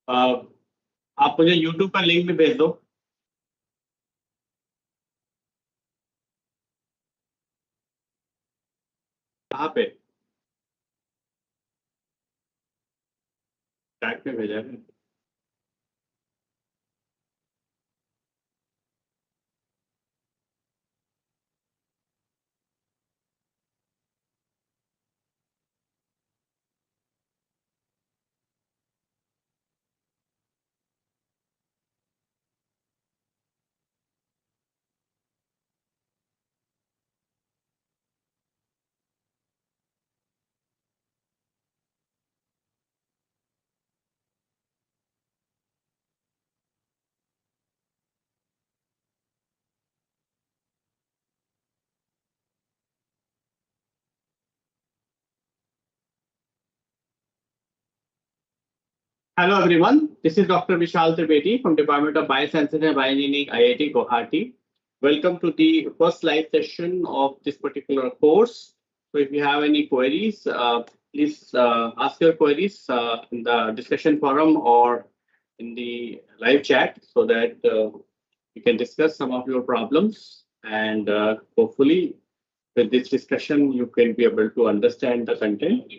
आप मुझे YouTube का लिंक भी भेज दो। कहाँ पे? चैट में भेजा है। Hello everyone, this is Dr. Vishal Trivedi from Department of Biosciences and Bioengineering, IIT Guwahati. Welcome to the first live session of this particular course. So if you have any queries, please ask your queries in the discussion forum or in the live chat so that we can discuss some of your problems, and hopefully with this discussion you can be able to understand the content.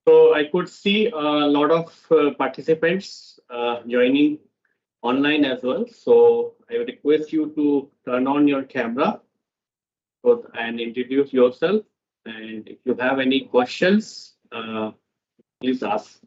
So I could see a lot of participants joining online as well. So I would request you to turn on your camera and introduce yourself. And if you have any questions, please ask.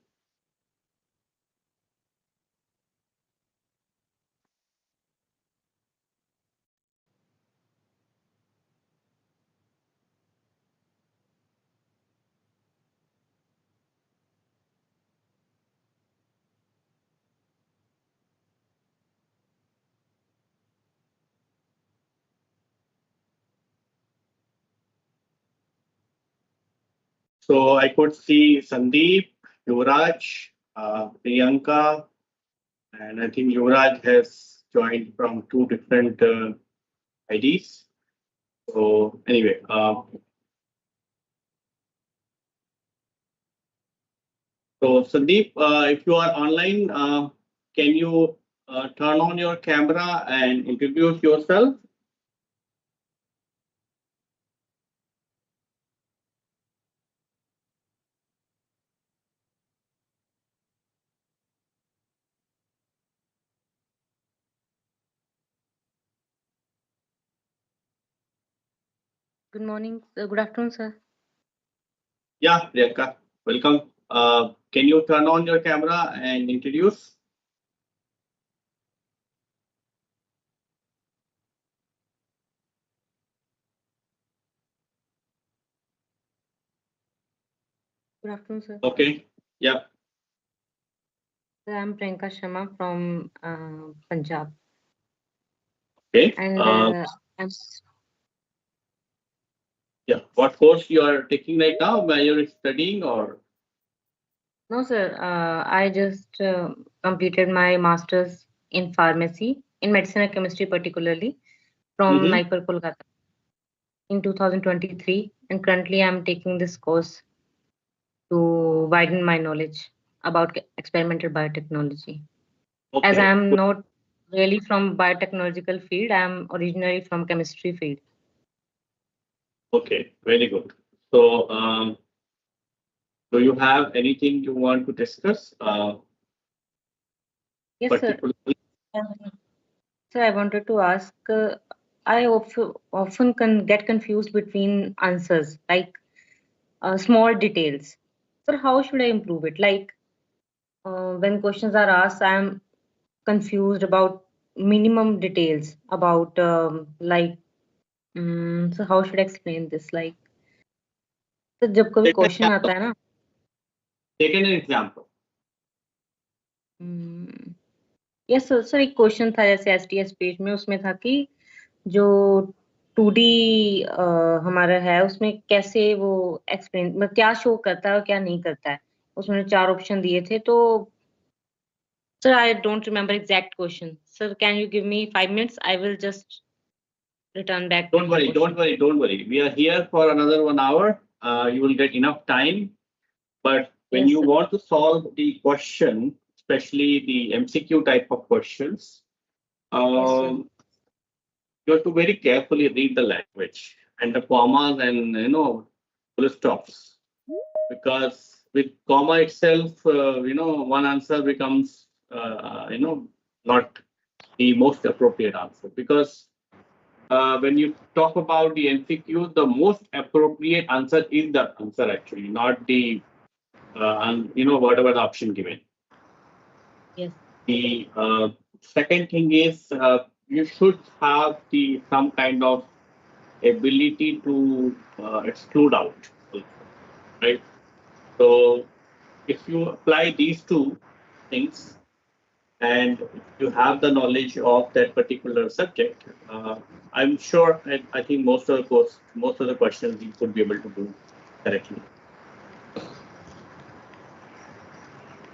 So I could see Sandeep, Yuvraj, Priyanka, and I think Yuvraj has joined from two different IDs. So anyway, so Sandeep, if you are online, can you turn on your camera and introduce yourself? Good morning. Good afternoon, sir. Yeah, Priyanka, welcome. Can you turn on your camera and introduce? Good afternoon, sir. Okay. Yeah. Sir, I'm Priyanka Sharma from Punjab. Okay. And I'm yeah. What course you are taking right now? Where you're studying or? no, sir. I just completed my master's in pharmacy, in medicine and chemistry, particularly from Naipur, Kolkata, in 2023. And currently, I'm taking this course to widen my knowledge about experimental biotechnology. Okay. As I'm not really from biotechnological field, I'm originally from chemistry field. Okay, very good. So, do you have anything you want to discuss? Yes, sir. Particularly? So I wanted to ask, I often get confused between answers, like small details. So how should I improve it? Like when questions are asked, I'm confused about minimum details about so how should I explain this? Like तो जब कभी Take an question example. आता है ना Take an example. Yes sir sir एक question था जैसे STS page में उसमें था कि जो 2D हमारा है उसमें कैसे वो एक्सप्लेन मतलब क्या शो करता है और क्या नहीं करता है उसमें 4 ऑप्शन दिए थे तो sir I don't remember exact question sir can you give me 5 minutes I will just return back Don't to the worry, question. don't worry, don't worry. We are here for another 1 hour. You will get enough time. But when Yes, you sir. want to solve the question, especially the MCQ type of questions, Yes, sir. you have to very carefully read the language and the commas and full stops, because with comma itself, one answer becomes not the most appropriate answer, because when you talk about the MCQ, the most appropriate answer is the answer actually, not the whatever the option given. Yes. The second thing is you should have the some kind of ability to exclude out, right? So if you apply these two things and you have the knowledge of that particular subject, I'm sure I think most of the questions you could be able to do correctly.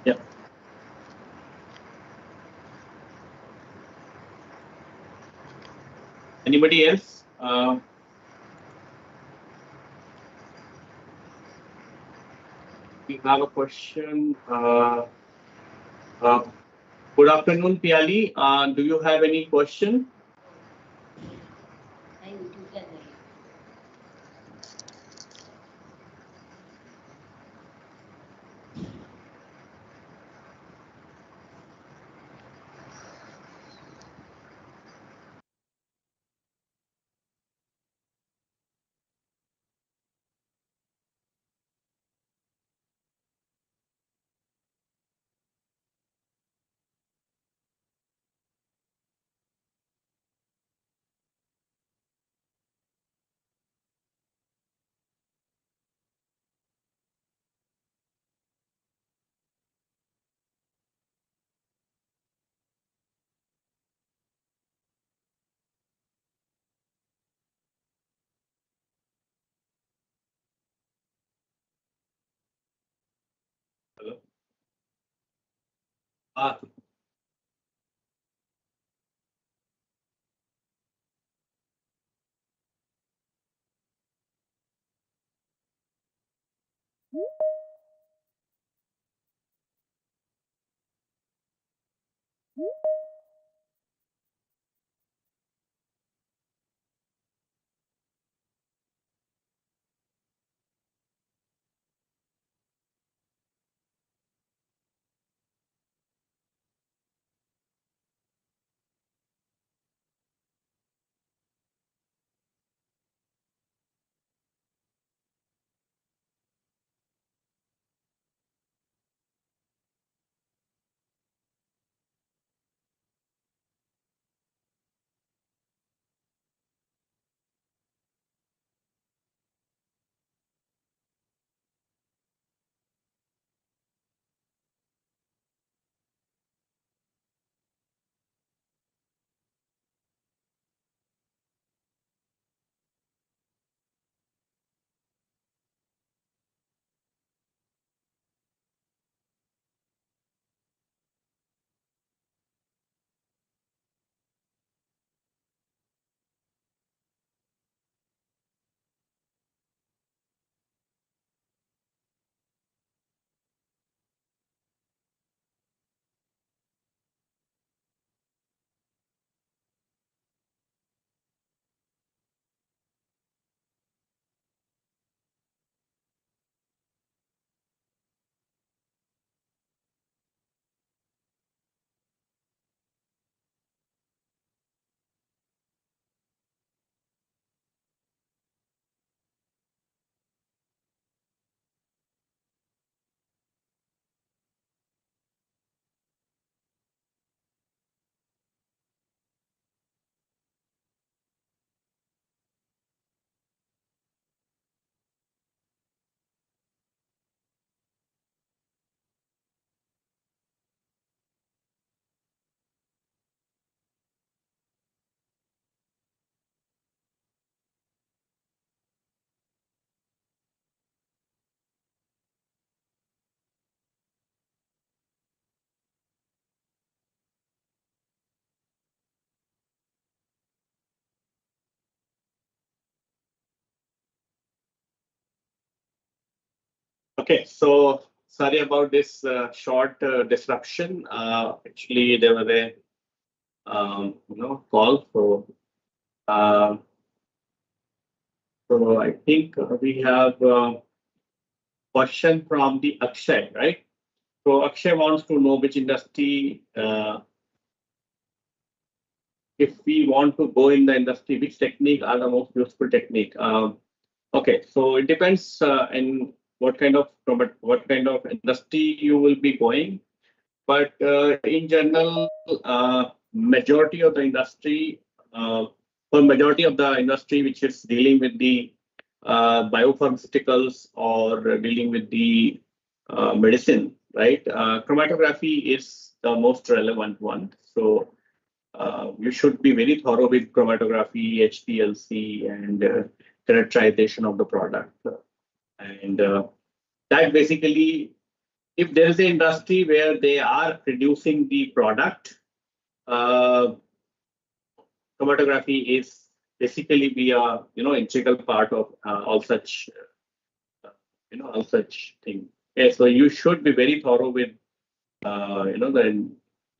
Yeah. Anybody else? We have a question. Good afternoon, Piali. Do you have any question? Hello. Okay, so sorry about this short disruption. Actually, there was a call. So I think we have a question from the Akshay, right? So Akshay wants to know which industry, if we want to go in the industry, which technique are the most useful technique? Okay, so it depends in what kind of industry you will be going. But in general, majority of the industry, which is dealing with the biopharmaceuticals or dealing with the medicine, right? Chromatography is the most relevant one. So you should be very thorough with chromatography, HPLC, and characterization of the product. And that basically, if there is an industry where they are producing the product, chromatography is basically be a integral part of all such thing. Okay, so you should be very thorough with the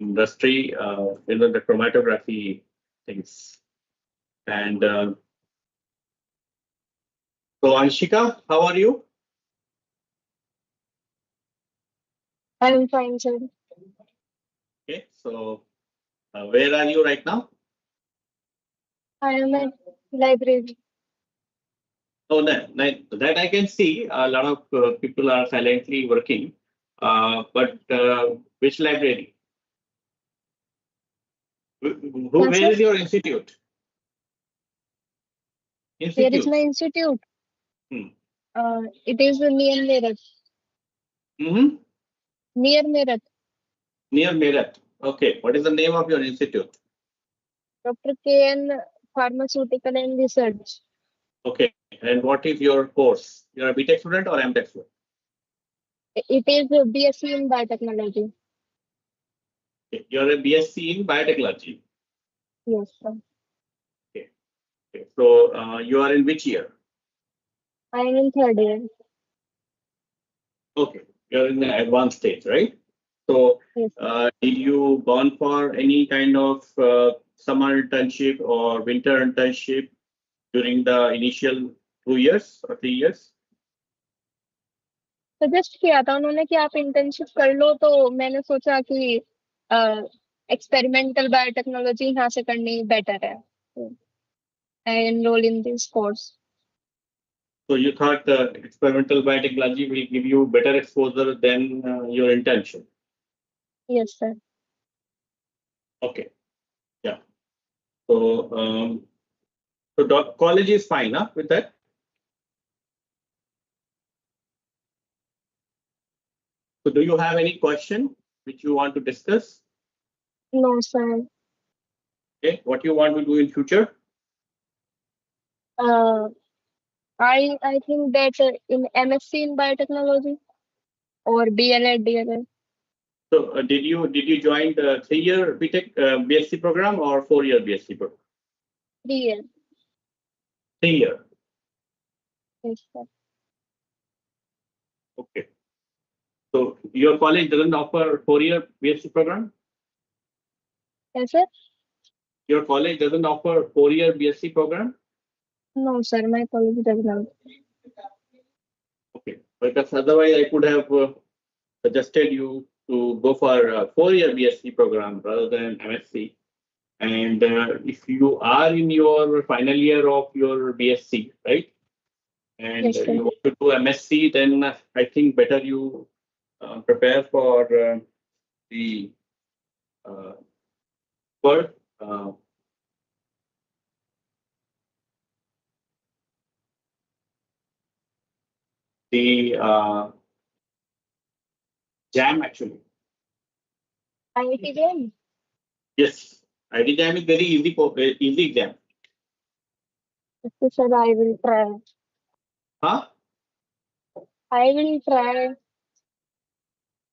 industry, the chromatography things. And so Anshika, how are you? I'm fine, sir. Okay, so where are you right now? I am at library. Oh, that I can see. A lot of people are silently working. But which library? Where is your institute? Where is my institute? It is near Meerut. Mm-hmm. Near Meerut. Near Meerut. Okay. What is the name of your institute? Dr. KN Pharmaceutical and Research. Okay. And what is your course? You're a BTech student or MTech student? It is a BSc in Biotechnology. Okay. You're a BSc in Biotechnology. Yes, sir. Okay. Okay. So you are in which year? I am in third year. Okay. You're in the advanced stage, right? So Yes. did you gone for any kind of summer internship or winter internship during the initial 2 years or 3 years? Suggest किया था उन्होंने कि आप internship कर लो, तो मैंने सोचा कि एक्सपेरिमेंटल बायोटेक्नोलॉजी यहाँ से करनी बेटर है. I enroll in this course. So you thought experimental biotechnology will give you better exposure than your internship? Yes, sir. Okay. Yeah. So college is fine, huh, with that? So do you have any question which you want to discuss? No, sir. Okay. What you want to do in future? I think that in MSc in biotechnology or BLed, DLed. So did you join the 3-year BTech BSc program or 4-year BSc program? 3 year. 3-year. Yes, sir. Okay. So your college doesn't offer 4-year BSc program? Yes, sir. Your college doesn't offer 4-year BSc program? No, sir. My college does not. Okay. Because otherwise I could have suggested you to go for a 4-year BSc program rather than MSc. And if you are in your final year of your BSc, right? And Yes, sir. you want to do MSc, then I think better you prepare for the for the JAM actually. IITG? Yes, IITG is very easy exam. Okay, sir. I will try. Huh? I will try.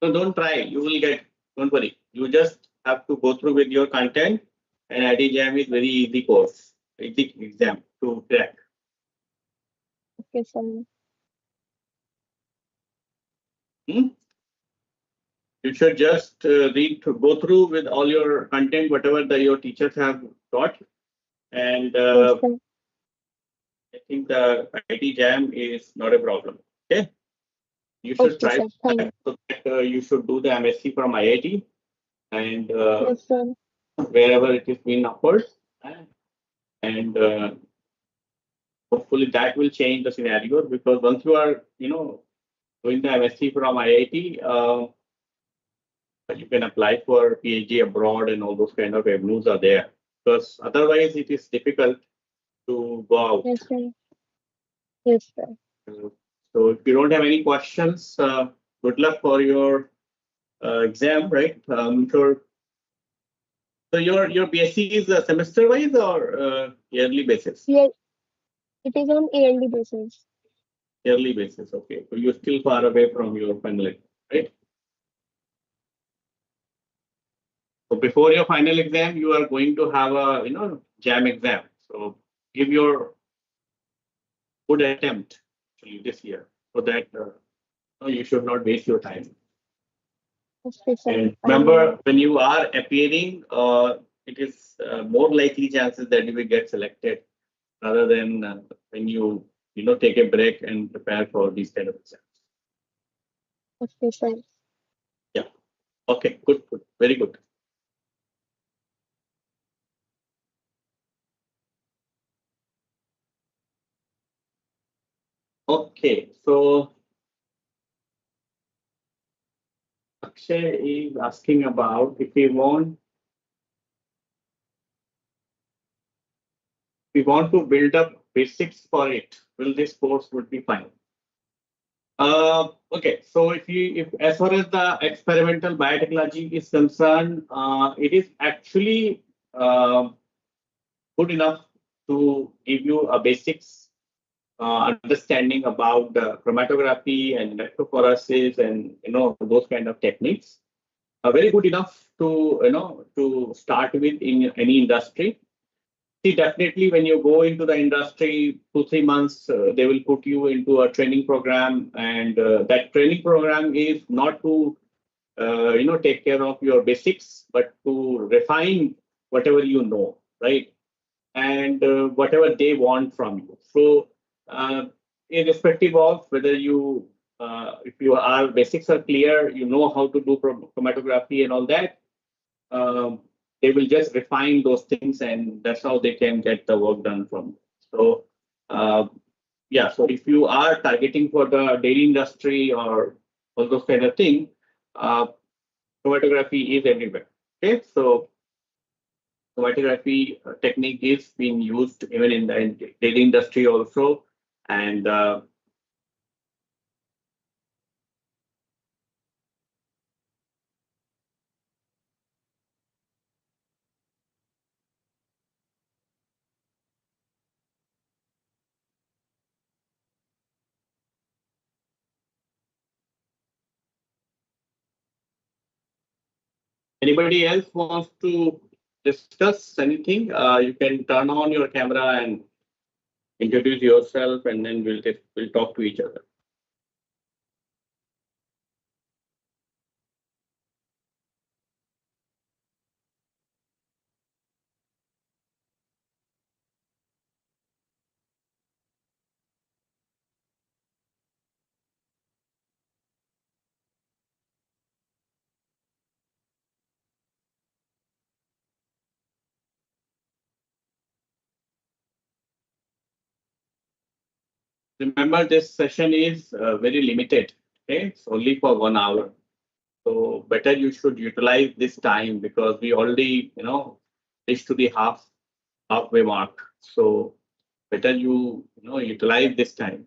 No, don't try. You will get. Don't worry. You just have to go through with your content, and IITG is very easy course, easy exam to crack. Okay, sir. Hmm? You should just go through with all your content, whatever your teachers have taught. And Yes, sir. I think the IT jam is not a problem. Okay. You should Okay, try sir. Thank you. that, so that you should do the MSc from IIT and Yes, sir. wherever it is being offered. And hopefully that will change the scenario, because once you are, doing the MSc from IIT, you can apply for PhD abroad and all those kind of avenues are there. Because otherwise it is difficult to go out. Yes, sir. Yes, sir. So if you don't have any questions, good luck for your exam, right? Sure. So your BSc is semester wise or yearly basis? Yeah, it is on yearly basis. Yearly basis, okay. So you're still far away from your final exam, right? So before your final exam, you are going to have a jam exam. So give your good attempt actually this year, so that you should not waste your time. Okay, sir. And I will. remember, when you are appearing, it is more likely chances that you will get selected rather than when you take a break and prepare for these kind of exams. Okay, sir. Yeah. Okay. Good. Good. Very good. Okay. So Akshay is asking about if we want to build up basics for it, will this course would be fine? Okay, so if as far as the experimental biotechnology is concerned, it is actually good enough to give you a basics understanding about the chromatography and electrophoresis and those kind of techniques. Very good enough to to start with in any industry. See, definitely when you go into the industry, 2 3 months, they will put you into a training program, and that training program is not to take care of your basics, but to refine whatever you know, right? And whatever they want from you. So, irrespective of whether if your basics are clear, you know how to do chromatography and all that, um, they will just refine those things, and that's how they can get the work done from you. So, uh, yeah. So, if you are targeting for the dairy industry or all those kind of thing, uh, chromatography is everywhere. Okay, so chromatography technique is being used even in the dairy industry also. And anybody else wants to discuss anything, you can turn on your camera and introduce yourself, and then we'll talk to each other. Remember, this session is very limited. Okay, it's only for 1 hour. So better you should utilize this time, because we already reached to the halfway mark. So better you utilize this time.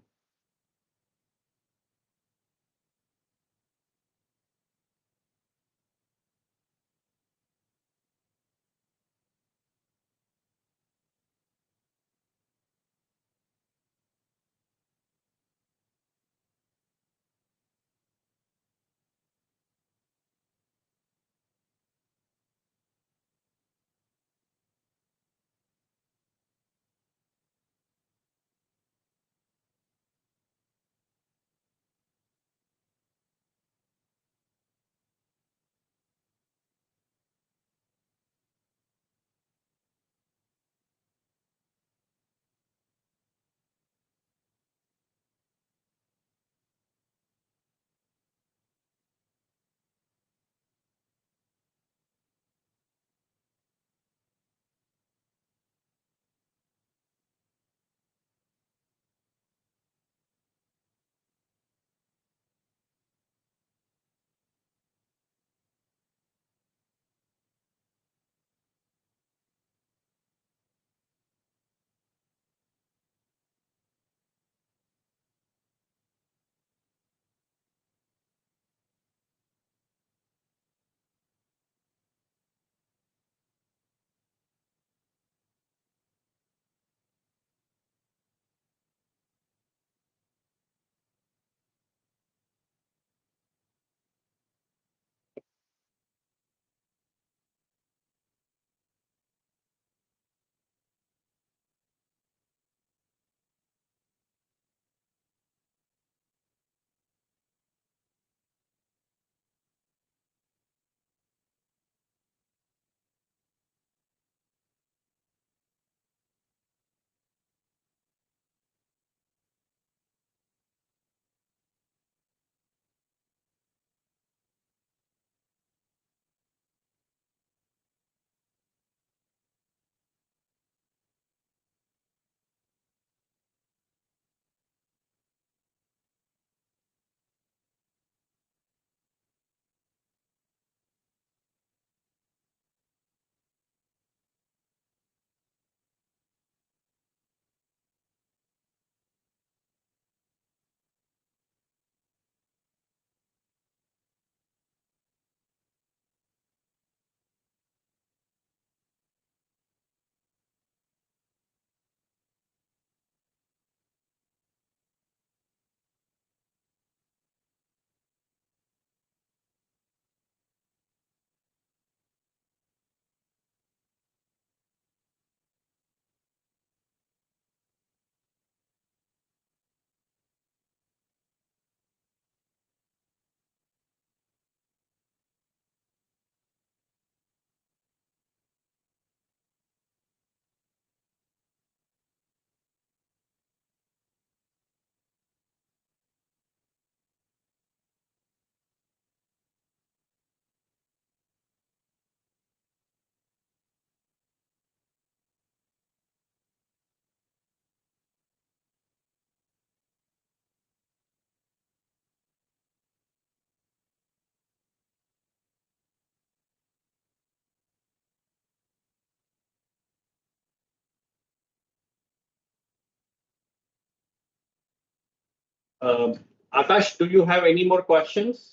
Akash, do you have any more questions?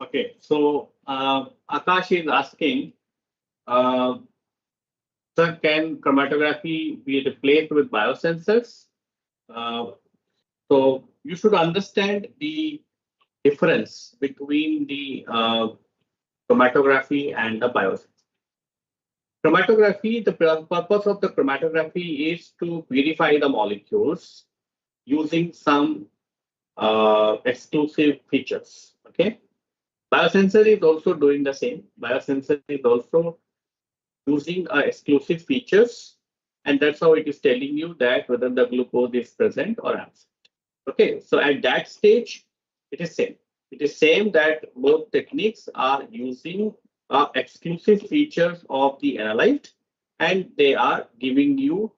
Okay, so Akash is asking, uh, sir, can chromatography be replaced with biosensors? Uh, so you should understand the difference between the chromatography and the biosensor. Chromatography, the purpose of the chromatography is to purify the molecules using some exclusive features. Okay. Biosensor is also doing the same. Biosensor is also using exclusive features, and that's how it is telling you that whether the glucose is present or absent. Okay, so at that stage, it is same. It is same that both techniques are using exclusive features of the analyte, and they are giving you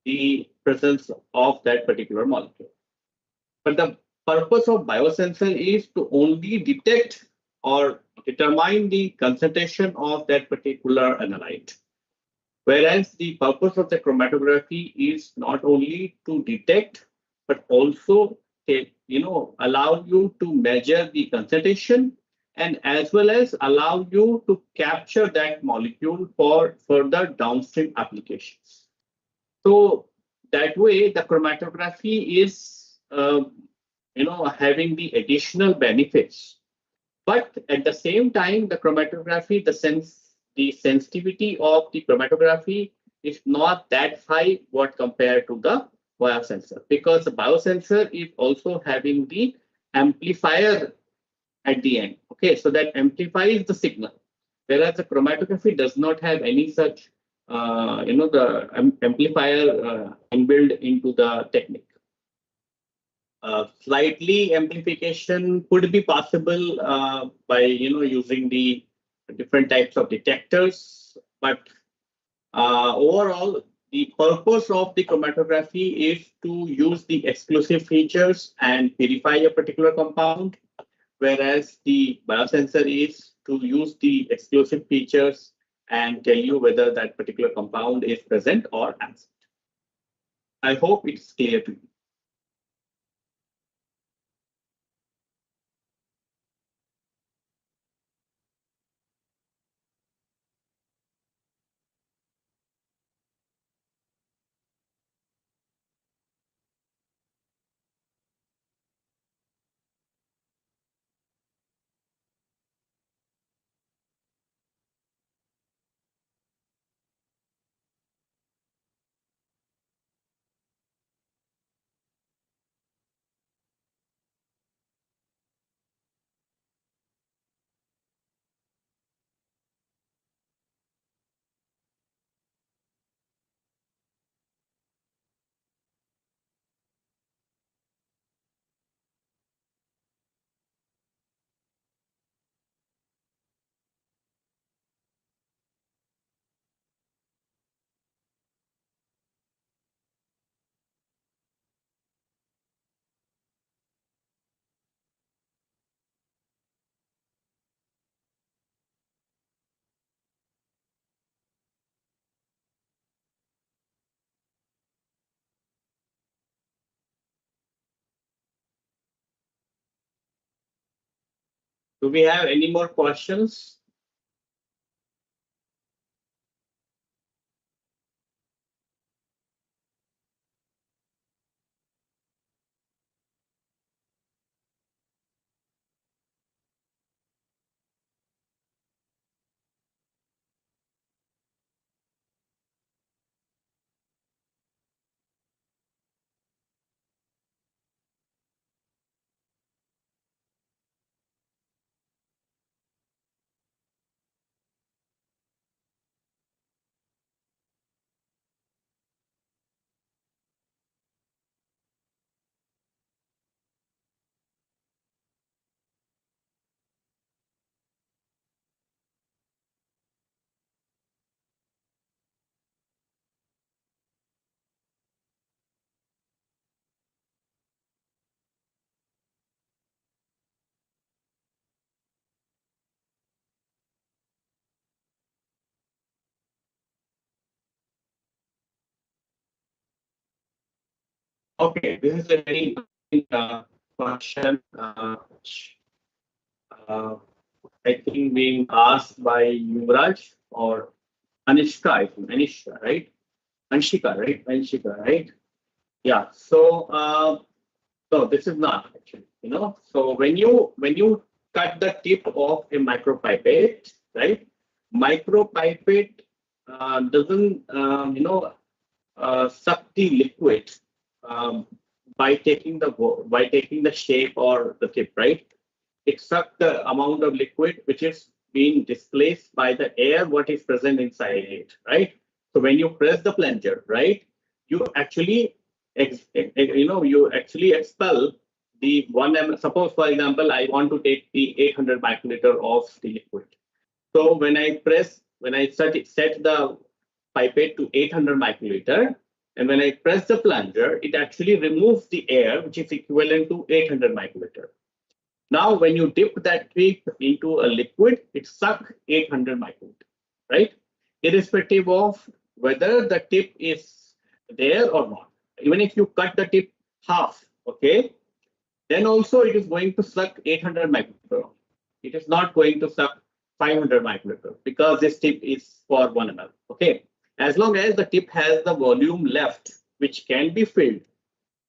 the presence of that particular molecule. But the purpose of biosensor is to only detect or determine the concentration of that particular analyte. Whereas the purpose of the chromatography is not only to detect, but also allow you to measure the concentration and as well as allow you to capture that molecule for further downstream applications. So that way, the chromatography is having the additional benefits. But at the same time, the chromatography, the sensitivity of the chromatography is not that high what compared to the biosensor, because the biosensor is also having the amplifier at the end. Okay, so that amplifies the signal, whereas the chromatography does not have any such, the amplifier inbuilt into the technique. Slightly amplification could be possible by using the different types of detectors, but overall the purpose of the chromatography is to use the exclusive features and purify a particular compound, whereas the biosensor is to use the exclusive features and tell you whether that particular compound is present or absent. I hope it's clear to you. Do we have any more questions? Okay, this is a very interesting question. I think being asked by Yuvraj or Anishka, I think. Anishka, right? Anshika, right? Anshika, right? Yeah. So this is not actually, So when you cut the tip of a micropipette, right? Micropipette doesn't suck the liquid um, by taking the shape or the tip, right? It sucks the amount of liquid which is being displaced by the air what is present inside it, right? So when you press the plunger, right, you actually you actually expel the 1 ml. Suppose, for example, I want to take the 800 microliter of the liquid. So when I set the pipette to 800 microliter, and when I press the plunger, it actually removes the air, which is equivalent to 800 microliter. Now, when you dip that tip into a liquid, it sucks 800 microliter, right? Irrespective of whether the tip is there or not. Even if you cut the tip half, okay, then also it is going to suck 800 microliter. It is not going to suck 500 microliter because this tip is for 1 ml. Okay, as long as the tip has the volume left, which can be filled,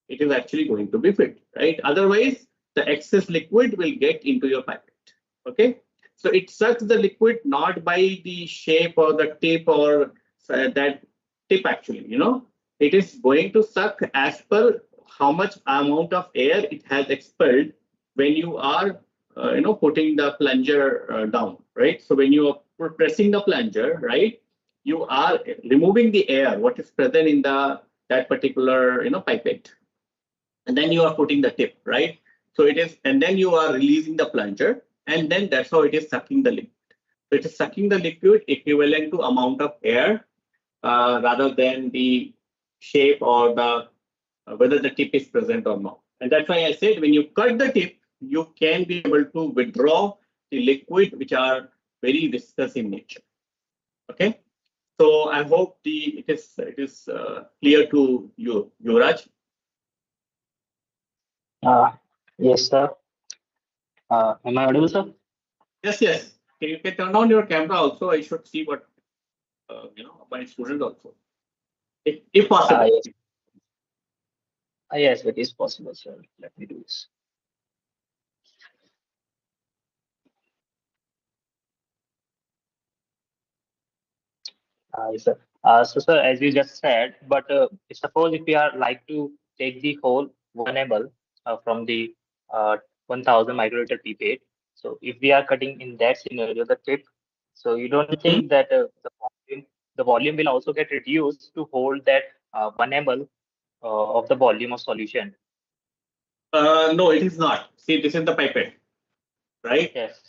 it is actually going to be filled, right? Otherwise, the excess liquid will get into your pipette. Okay, so it sucks the liquid not by the shape or the tip or that tip actually, it is going to suck as per how much amount of air it has expelled when you are putting the plunger down, right? So when you are pressing the plunger, right, you are removing the air what is present in that particular pipette, and then you are putting the tip, right? So it is, and then you are releasing the plunger, and then that's how it is sucking the liquid. So it is sucking the liquid equivalent to amount of air rather than the shape or the whether the tip is present or not. And that's why I said when you cut the tip, you can be able to withdraw the liquid which are very viscous in nature. Okay. So I hope it is clear to you, Yuvraj. Yes, sir. Am I audible, sir? Yes, yes. You can turn on your camera also. I should see what my student also, if possible. Yes. Yes, it is possible, sir. Let me do this. Yes, sir. So, sir, as you just said, but suppose if we are like to take the whole 1 ml from the 1000 microliter pipette, so if we are cutting in that scenario the tip, so you don't think that the volume will also get reduced to hold that 1 ml of the volume of solution? No, it is not. See, this is the pipette, right? Yes.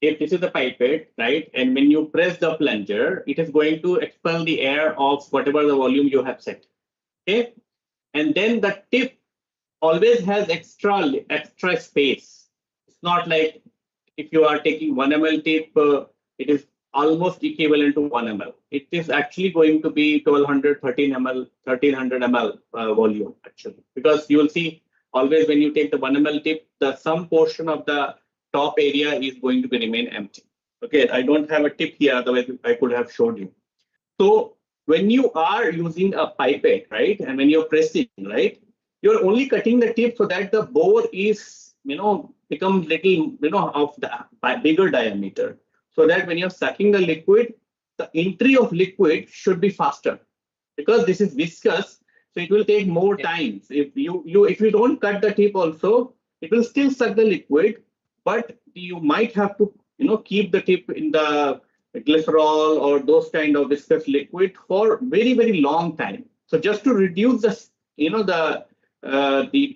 If this is the pipette, right, and when you press the plunger, it is going to expel the air of whatever the volume you have set. Okay, and then the tip always has extra space. It's not like if you are taking 1 ml tip, it is almost equivalent to 1 ml. It is actually going to be 1200, 13 ml, 1300 ml volume actually, because you will see always when you take the 1 ml tip, some portion of the top area is going to be remain empty. Okay, I don't have a tip here, otherwise I could have showed you. So when you are using a pipette, right, and when you're pressing, right, you're only cutting the tip so that the bore is, become little, of the bigger diameter, so that when you're sucking the liquid, the entry of liquid should be faster, because this is viscous, so it will take more time. If you don't cut the tip also, it will still suck the liquid, but you might have to, keep the tip in the glycerol or those kind of viscous liquid for very, very long time. So just to reduce the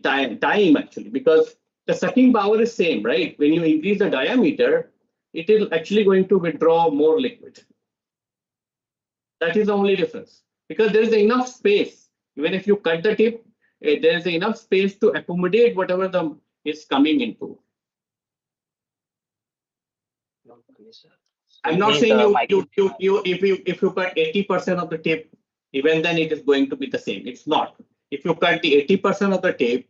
time actually, because the sucking power is same, right? When you increase the diameter, it is actually going to withdraw more liquid. That is the only difference, because there is enough space. Even if you cut the tip, there is enough space to accommodate whatever is coming into. I'm not saying if you cut 80% of the tip, even then it is going to be the same. It's not. If you cut the 80% of the tip,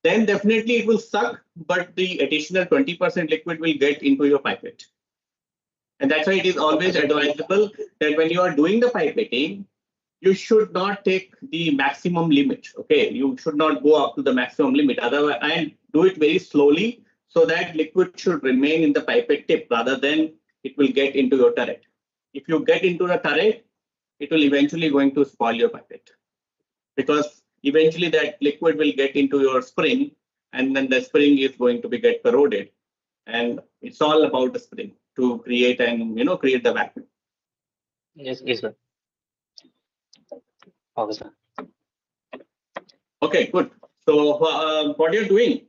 then definitely it will suck, but the additional 20% liquid will get into your pipette. And that's why it is always advisable that when you are doing the pipetting, you should not take the maximum limit. Okay, you should not go up to the maximum limit. Otherwise, and do it very slowly so that liquid should remain in the pipette tip rather than it will get into your turret. If you get into the turret, it will eventually going to spoil your pipette, because eventually that liquid will get into your spring, and then the spring is going to be get corroded. And it's all about the spring to create and create the vacuum. Yes, sir. Okay, sir. Okay, good. So what you're doing?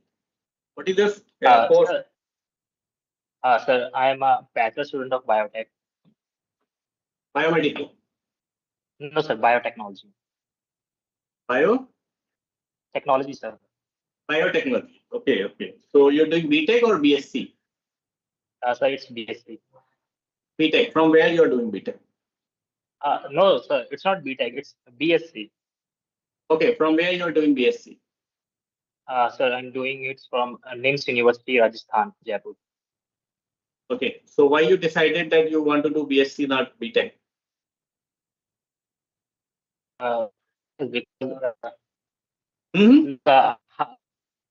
What is this course? Sir, I am a bachelor student of biotech. Biomedical. No, sir, biotechnology. Technology, sir. Biotechnology. Okay, okay. So you're doing BTech or BSc? Sir, it's BSc. BTech. From where you're doing BTech? No, sir, it's not BTech. It's BSc. Okay, from where you're doing BSc? Sir, I'm doing it from NIMS University, Rajasthan, Jaipur. Okay, so why you decided that you want to do BSc, not BTech? Because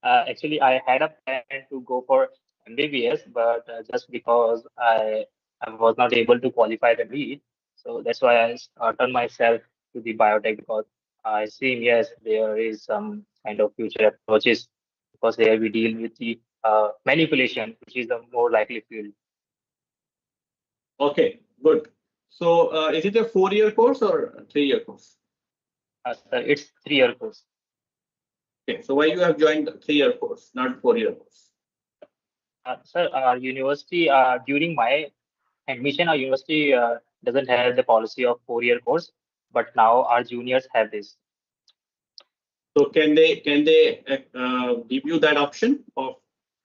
actually, I had a plan to go for MBBS, but just because I was not able to qualify the NEET, so that's why I turned myself to the biotech, because I see, yes, there is some kind of future approaches, because here we deal with the manipulation, which is the more likely field. Okay, good. So is it a 4-year course or a 3-year course? Sir, it's 3-year course. Okay, so why you have joined 3-year course, not 4-year course? Sir, our university, during my admission, our university doesn't have the policy of 4-year course, but now our juniors have this. So can they give you that option of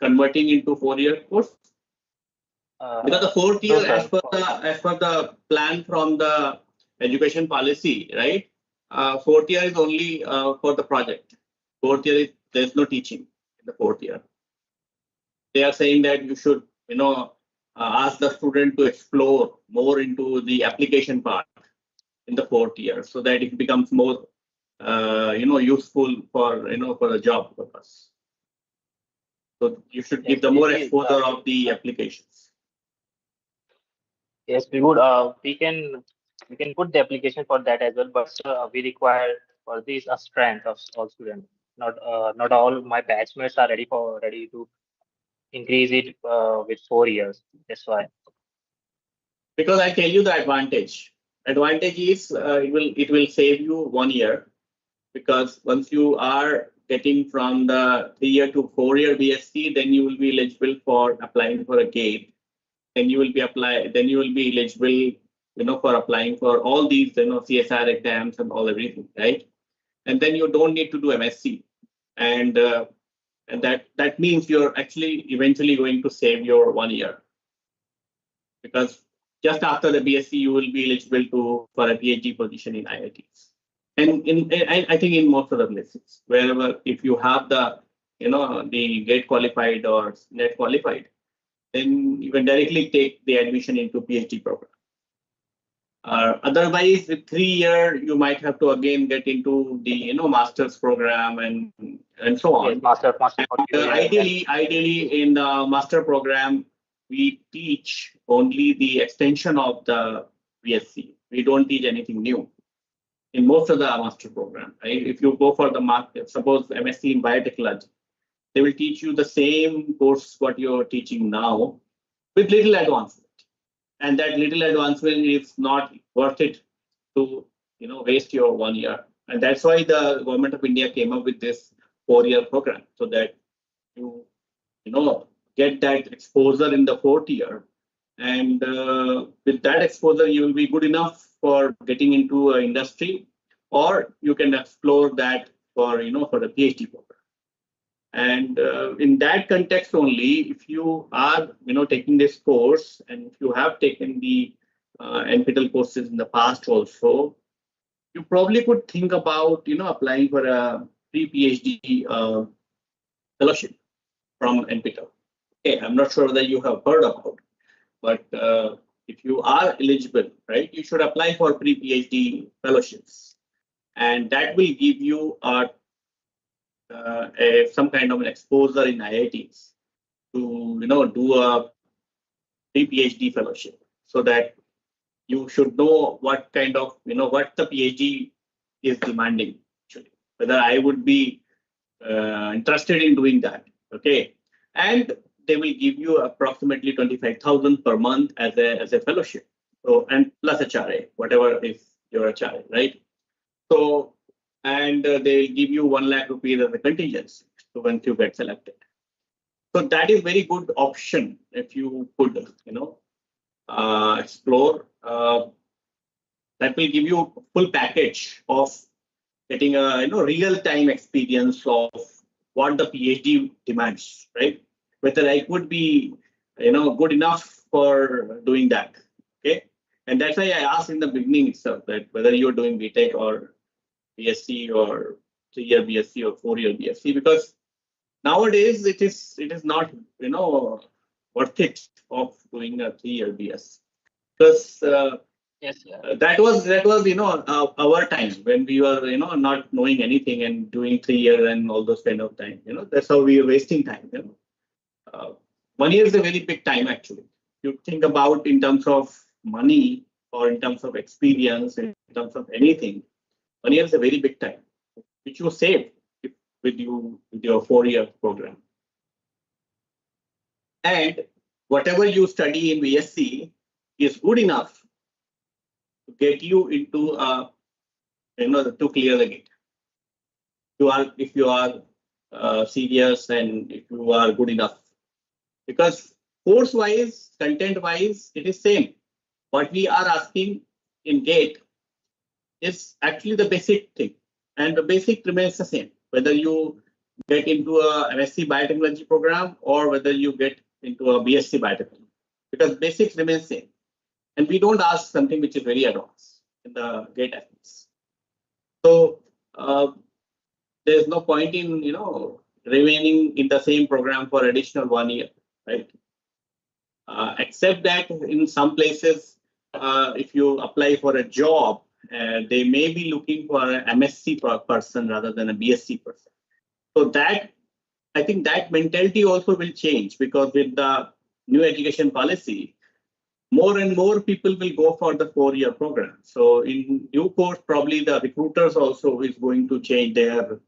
converting into 4-year course? Because the 4th year, no, as per the plan from the education policy, right? 4th year is only for the project. 4th year there's no teaching in the 4th year. They are saying that you should, ask the student to explore more into the application part in the 4th year, so that it becomes more, useful for the job purpose. So you should give the more exposure of the applications. Yes, we would. We can put the application for that as well, but we require for this a strength of all students. Not all my batchmates are ready to increase it with 4 years. That's why. Because I tell you the advantage. Advantage is it will save you 1 year, because once you are getting from the 3-year to 4-year BSc, then you will be eligible for applying for a GATE. Then you will be eligible, for applying for all these, CSR exams and everything, right? And then you don't need to do MSc, and that means you're actually eventually going to save your 1 year, because just after the BSc you will be eligible for a PhD position in IITs, and I think in most of the places, wherever if you have the the GATE qualified or NET qualified, then you can directly take the admission into PhD program. Otherwise, with 3 year, you might have to again get into the master's program and so on. Yes, master Ideally, in the master program, we teach only the extension of the BSc. We don't teach anything new in most of the master program. Right? If you go for the market, suppose MSc in biotechnology, they will teach you the same course what you're teaching now with little advancement. And that little advancement is not worth it to waste your 1 year. And that's why the government of India came up with this 4-year program, so that you get that exposure in the 4th year. And with that exposure, you will be good enough for getting into an industry, or you can explore that for for the PhD program. And in that context only, if you are taking this course, and if you have taken the NPTEL courses in the past also, you probably could think about applying for a pre-PhD fellowship from NPTEL. Okay, I'm not sure whether you have heard about, but if you are eligible, right, you should apply for pre-PhD fellowships, and that will give you some kind of an exposure in IITs to do a pre-PhD fellowship, so that you should know what kind of what the PhD is demanding actually, whether I would be interested in doing that. Okay, and they will give you approximately 25,000 per month as a fellowship. So, and plus HRA, whatever is your HRA, right? So, and they give you 1 lakh rupees as a contingency. So once you get selected, so that is very good option if you could explore. That will give you full package of getting a real time experience of what the PhD demands, right? Whether I could be good enough for doing that. Okay, and that's why I asked in the beginning itself that whether you're doing BTech or BSc or 3-year BSc or 4-year BSc, because nowadays it is not worth it of doing a 3-year BSc, because yes, yeah. that was our time when we were not knowing anything and doing 3 years and all those kind of time. That's how we were wasting time. 1 year is a very big time actually. You think about in terms of money or in terms of experience, in terms of anything. 1 year is a very big time, which you save with your 4-year program. And whatever you study in BSc is good enough to get you into to clear the gate. If you are serious and if you are good enough, because course wise, content wise, it is same. What we are asking in GATE is actually the basic thing, and the basic remains the same, whether you get into a MSc Biotechnology program or whether you get into a BSc Biotechnology, because basics remains same. And we don't ask something which is very advanced in the GATE ethics. So there's no point in remaining in the same program for additional 1 year, right? Except that in some places, if you apply for a job, they may be looking for an MSc person rather than a BSc person. So that, I think that mentality also will change, because with the new education policy, more and more people will go for the 4-year program. So in due course, probably the recruiters also is going to change their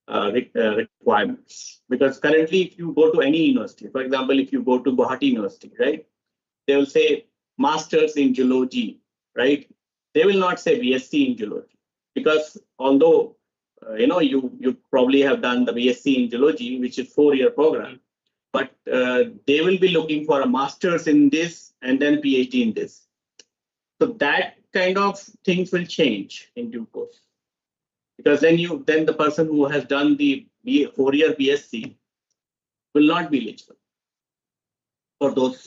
requirements. Because currently, if you go to any university, for example, if you go to Guwahati University, right, they will say masters in geology, right? They will not say BSc in geology, because although you probably have done the BSc in geology, which is 4-year program, but they will be looking for a master's in this and then PhD in this. So that kind of things will change in due course, because then the person who has done the 4-year BSc will not be eligible for those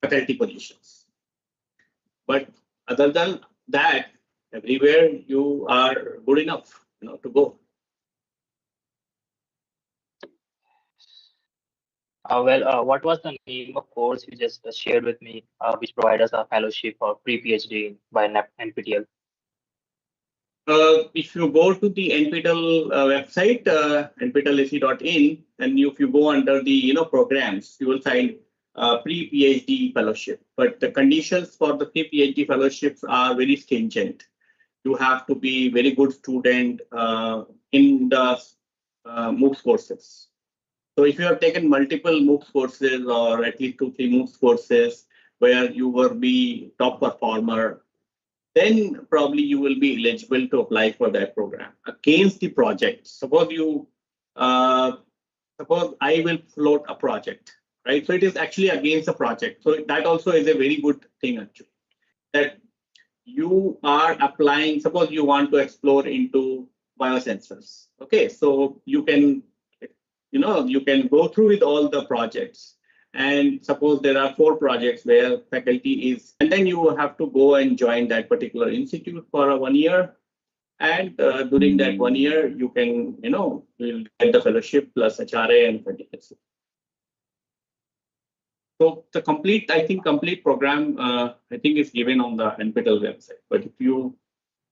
faculty positions. But other than that, everywhere you are good enough to go. What was the name of course you just shared with me, which provides us a fellowship or pre-PhD by NPTEL? If you go to the NPTEL website, nptelac.in, and if you go under the programs, you will find pre-PhD fellowship. But the conditions for the pre-PhD fellowships are very stringent. You have to be very good student in the MOOCs courses. So if you have taken multiple MOOCs courses or at least 2-3 MOOCs courses where you will be top performer, then probably you will be eligible to apply for that program against the project. Suppose I will float a project, right? So it is actually against the project. So that also is a very good thing actually, that you are applying. Suppose you want to explore into biosensors. Okay, so you can go through with all the projects. And suppose there are 4 projects where faculty is, and then you have to go and join that particular institute for 1 year. And during that 1 year, you can, you'll get the fellowship plus HRA and certificate. So the complete program, I think is given on the NPTEL website. But if you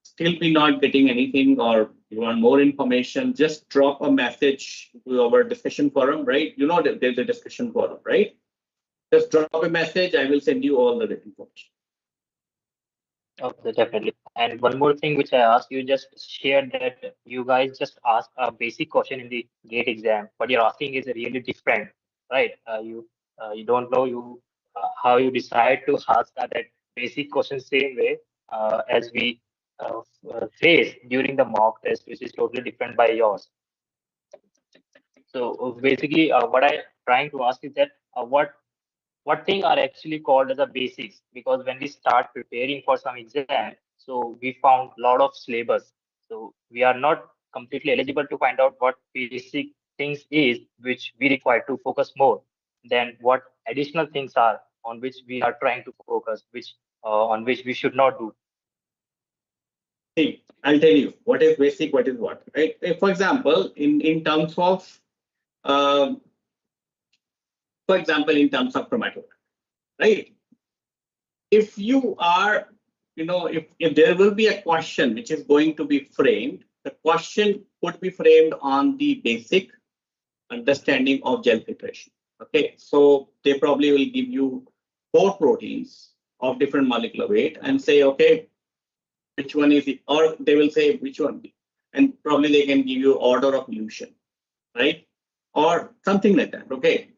still be not getting anything or you want more information, just drop a message to our discussion forum, right? You know that there's a discussion forum, right? Just drop a message. I will send you all the information. Okay, definitely. And one more thing which I asked, you just shared that you guys just asked a basic question in the GATE exam. What you're asking is really different, right? You don't know how you decide to ask that basic question same way as we face during the mock test, which is totally different by yours. So basically, what I'm trying to ask is that what things are actually called as a basics, because when we start preparing for some exam, so we found a lot of syllabus. So we are not completely eligible to find out what basic things is which we require to focus more than what additional things are on which we are trying to focus, which on which we should not do. See, I'll tell you what is basic, what is what, right? For example, in terms of chromatography, right? If you are, if there will be a question which is going to be framed, the question could be framed on the basic understanding of gel filtration. Okay, so they probably will give you 4 proteins of different molecular weight and say, okay, which one is it? Or they will say which one, and probably they can give you order of elution, right? Or something like that. Okay,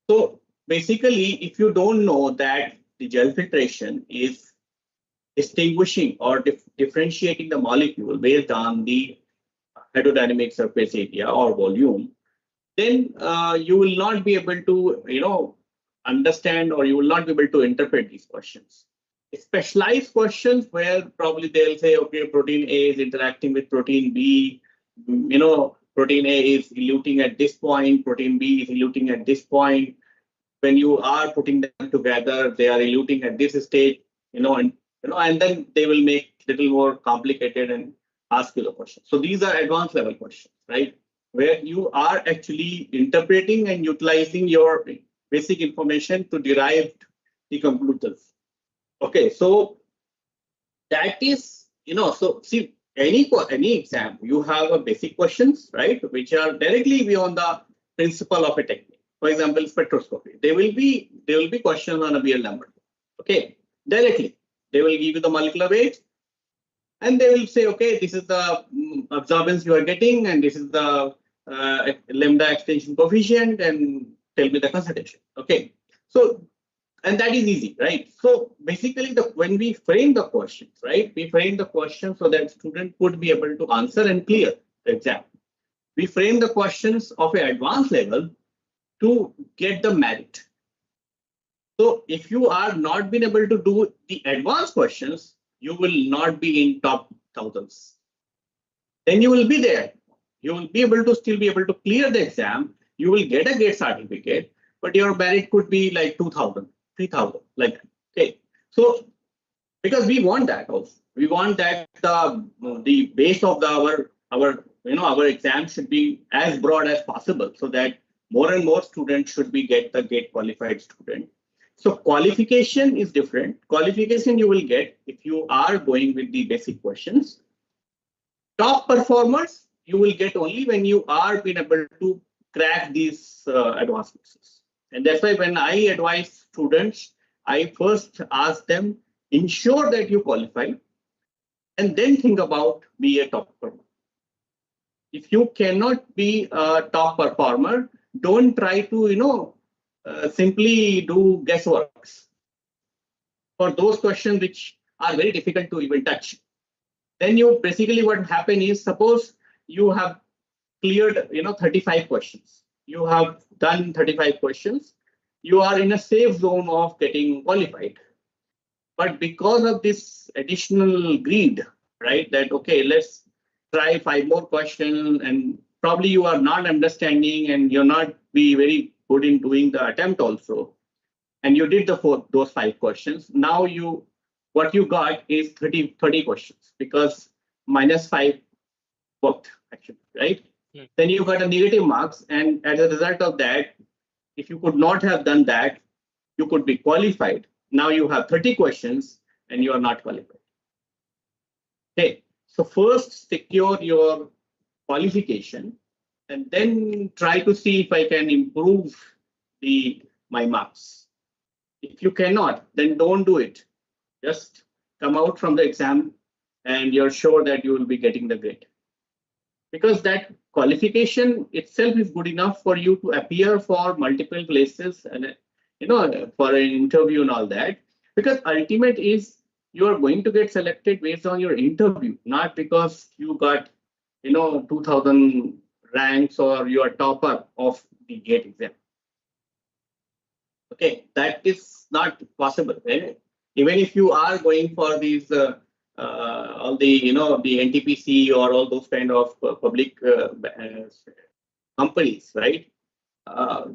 so basically, if you don't know that the gel filtration is distinguishing or differentiating the molecule based on the hydrodynamic surface area or volume, then you will not be able to, understand, or you will not be able to interpret these questions. Specialized questions where probably they'll say, okay, protein A is interacting with protein B, protein A is eluting at this point, protein B is eluting at this point. When you are putting them together, they are eluting at this stage, and then they will make it a little more complicated and ask you the question. So these are advanced level questions, right? Where you are actually interpreting and utilizing your basic information to derive the conclusions. Okay, so that is, so see, any exam, you have a basic questions, right, which are directly beyond the principle of a technique. For example, spectroscopy. There will be questions on a BL number. Okay, directly they will give you the molecular weight, and they will say, okay, this is the absorbance you are getting, and this is the lambda extension coefficient, and tell me the concentration. Okay, so and that is easy, right? So basically, when we frame the questions, right, we frame the question so that student would be able to answer and clear the exam. We frame the questions of an advanced level to get the merit. So if you are not been able to do the advanced questions, you will not be in top thousands. Then you will be there. You will be able to still be able to clear the exam. You will get a GATE certificate, but your merit could be like 2,000, 3,000, like that. Okay. So because we want that also, we want that the base of our exam should be as broad as possible, so that more and more students should be get the GATE qualified student. So qualification is different. Qualification you will get if you are going with the basic questions. Top performers you will get only when you are being able to crack these advanced courses. And that's why when I advise students, I first ask them, ensure that you qualify, and then think about be a top performer. If you cannot be a top performer, don't try to simply do guessworks for those questions which are very difficult to even touch. Then you basically what happen is, suppose you have cleared 35 questions. You have done 35 questions. You are in a safe zone of getting qualified. But because of this additional greed, right, that okay, let's try 5 more questions, and probably you are not understanding and you're not be very good in doing the attempt also. And you did those 5 questions. Now what you got is 30 questions because -5 worked actually, right? Then you got a negative marks, and as a result of that, if you could not have done that, you could be qualified. Now you have 30 questions and you are not qualified. Okay, so first secure your qualification and then try to see if I can improve my marks. If you cannot, then don't do it. Just come out from the exam and you're sure that you will be getting the grade. Because that qualification itself is good enough for you to appear for multiple places and for an interview and all that. Because ultimate is you are going to get selected based on your interview, not because you got 2000 ranks or you are topper of the GATE exam. Okay, that is not possible. Right? Even if you are going for these all the the NTPC or all those kind of public companies, right?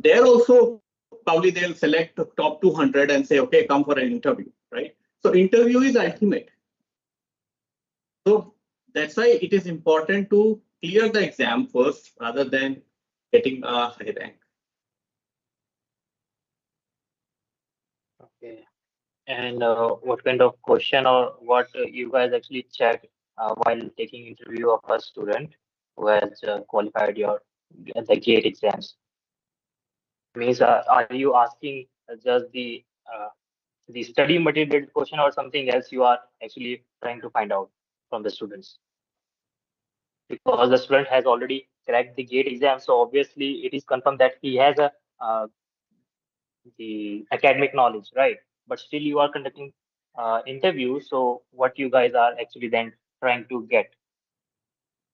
They're also probably they'll select the top 200 and say, okay, come for an interview, right? So interview is ultimate. So that's why it is important to clear the exam first rather than getting a high rank. Okay. And what kind of question or what you guys actually check while taking interview of a student who has qualified the GATE exams? Means are you asking just the study material question or something else you are actually trying to find out from the students? Because the student has already cracked the GATE exam, so obviously it is confirmed that he has the academic knowledge, right? But still you are conducting interviews. So what you guys are actually then trying to get?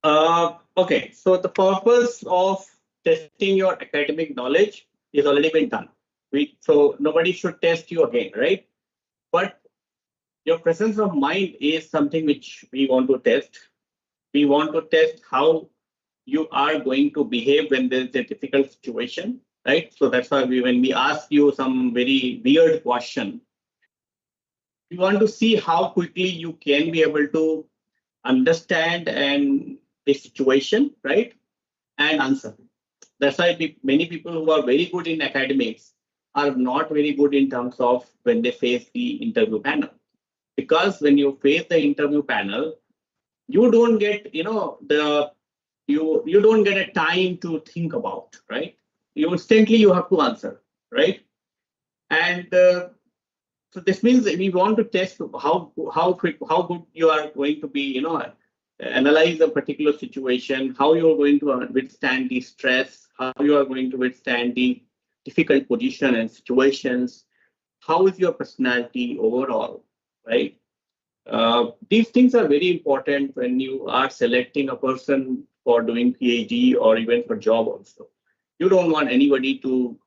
Okay, so the purpose of testing your academic knowledge is already been done. So nobody should test you again, right? But your presence of mind is something which we want to test. We want to test how you are going to behave when there is a difficult situation, right? So that's why when we ask you some very weird question, we want to see how quickly you can be able to understand and the situation, right? And answer. That's why many people who are very good in academics are not very good in terms of when they face the interview panel. Because when you face the interview panel, you don't get, you don't get a time to think about, right? You instantly you have to answer, right? And so this means we want to test how good you are going to be, analyze a particular situation, how you are going to withstand the stress, how you are going to withstand the difficult position and situations, how is your personality overall, right? These things are very important when you are selecting a person for doing PhD or even for job also. You don't want anybody who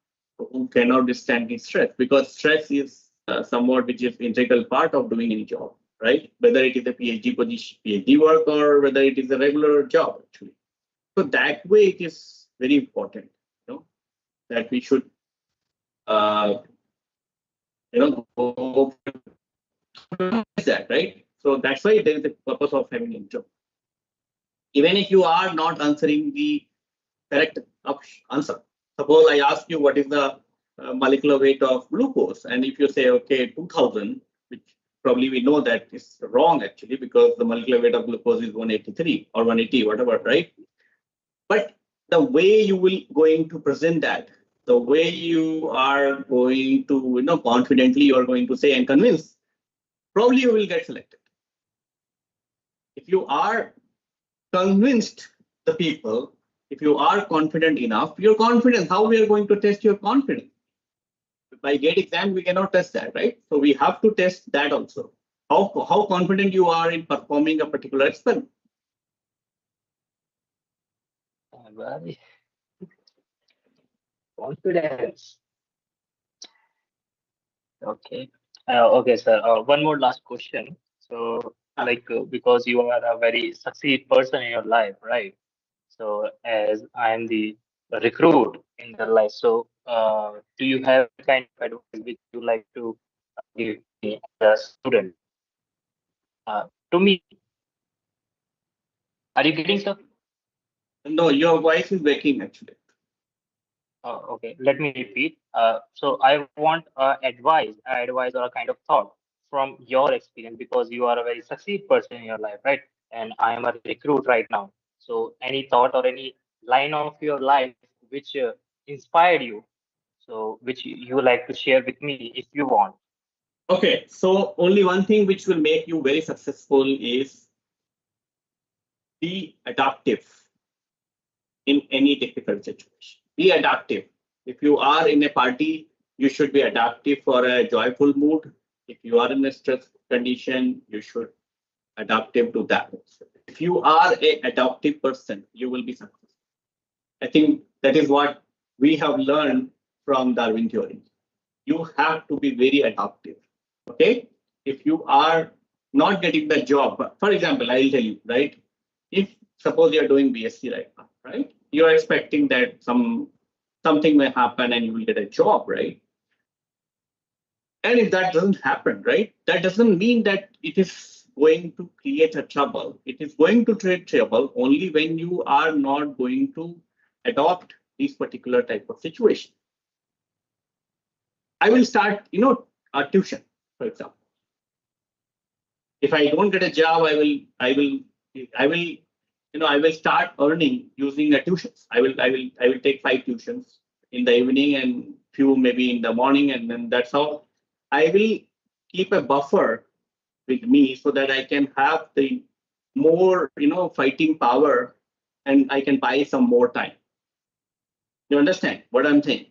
cannot withstand the stress, because stress is somewhat which is integral part of doing any job, right? Whether it is a PhD position, PhD work, or whether it is a regular job actually. So that way it is very important, that we should go that, right? So that's why there is a purpose of having interview. Even if you are not answering the correct answer, Suppose I ask you what is the molecular weight of glucose, and if you say, okay, 2000, which probably we know that is wrong actually, because the molecular weight of glucose is 183 or 180, whatever, right? But the way you will going to present that, the way you are going to, confidently you are going to say and convince, probably you will get selected. If you are convinced the people, if you are confident enough, your confidence, how we are going to test your confidence? By GATE exam, we cannot test that, right? So we have to test that also. How confident you are in performing a particular experiment. Very confidence. Okay. Okay, sir. One more last question. So, because you are a very succeed person in your life, right? So, as I am the recruit in the life, so do you have kind of advice which you like to give me as a student? To me, are you getting stuff? No, your voice is breaking actually. Okay, let me repeat. So I want advice or a kind of thought from your experience, because you are a very succeed person in your life, right? And I am a recruit right now. So any thought or any line of your life which inspired you, so which you like to share with me if you want. Okay, so only one thing which will make you very successful is be adaptive in any difficult situation. Be adaptive. If you are in a party, you should be adaptive for a joyful mood. If you are in a stress condition, you should adaptive to that. If you are a adaptive person, you will be successful. I think that is what we have learned from Darwin theory. You have to be very adaptive. Okay, if you are not getting the job, for example, I'll tell you, right? If suppose you are doing BSc right now, right? You are expecting that something may happen and you will get a job, right? And if that doesn't happen, right, that doesn't mean that it is going to create a trouble. It is going to create trouble only when you are not going to adopt this particular type of situation. I will start, a tuition, for example. If I don't get a job, I will start earning using tuitions. I will take 5 tuitions in the evening and few maybe in the morning, and then that's how I will keep a buffer with me so that I can have the more, fighting power, and I can buy some more time. You understand what I'm saying?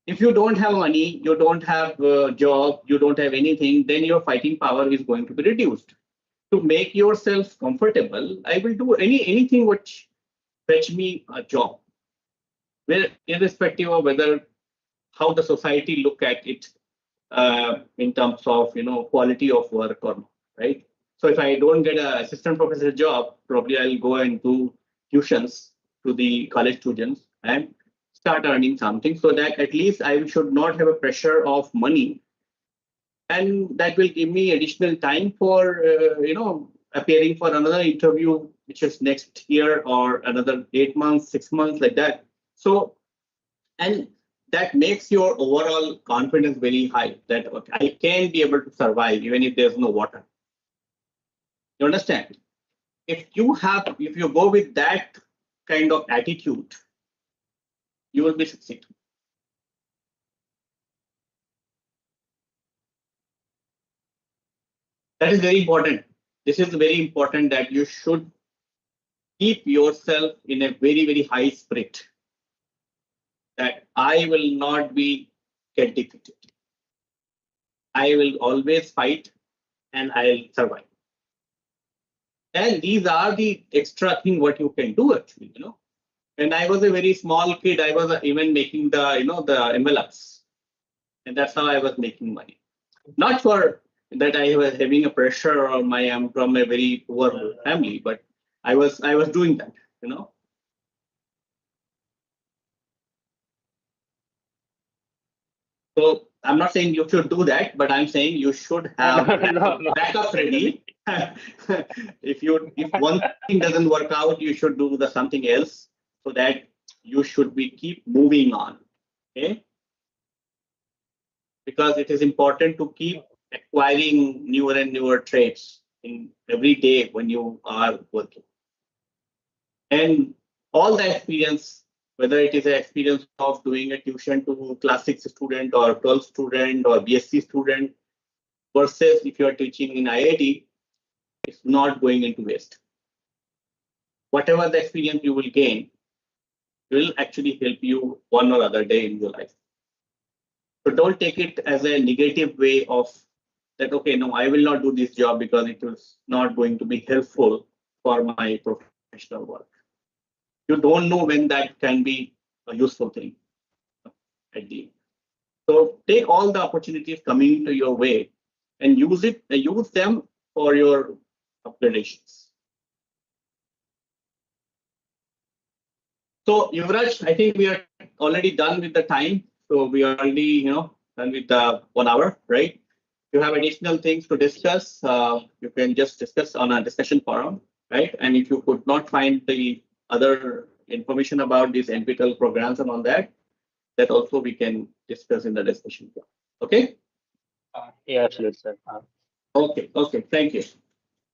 If you don't have money, you don't have a job, you don't have anything, then your fighting power is going to be reduced. To make yourself comfortable, I will do anything which fetch me a job, where irrespective of whether how the society look at it in terms of quality of work or not, right? So if I don't get an assistant professor job, probably I'll go and do tuitions to the college students and start earning something, so that at least I should not have a pressure of money, and that will give me additional time for appearing for another interview, which is next year or another 8 months, 6 months, like that. So, and that makes your overall confidence very high, that okay, I can be able to survive even if there's no water. You understand? If you go with that kind of attitude, you will be succeeding. That is very important. This is very important, that you should keep yourself in a very, very high spirit, that I will not get defeated. I will always fight and I'll survive. And these are the extra thing what you can do actually, When I was a very small kid, I was even making the, the envelopes. And that's how I was making money. Not for that I was having a pressure, or I am from a very poor family, but I was doing that, So I'm not saying you should do that, but I'm saying you should have backup ready. If one thing doesn't work out, you should do something else, so that you should be keep moving on. Okay, because it is important to keep acquiring newer and newer traits in every day when you are working. And all the experience, whether it is an experience of doing a tuition to class 6 student or 12 student or BSc student versus if you are teaching in IIT, it's not going into waste. Whatever the experience you will gain will actually help you one or other day in your life. So don't take it as a negative way of that, okay, no, I will not do this job because it is not going to be helpful for my professional work. You don't know when that can be a useful thing at the end. So take all the opportunities coming to your way and use them for your upgradations. So Yuvraj, I think we are already done with the time. So we are already, done with the 1 hour, right? If you have additional things to discuss, you can just discuss on a discussion forum, right? And if you could not find the other information about these NPTEL programs and all that, that also we can discuss in the discussion forum. Okay? Yeah, absolutely, sir. Okay, thank you.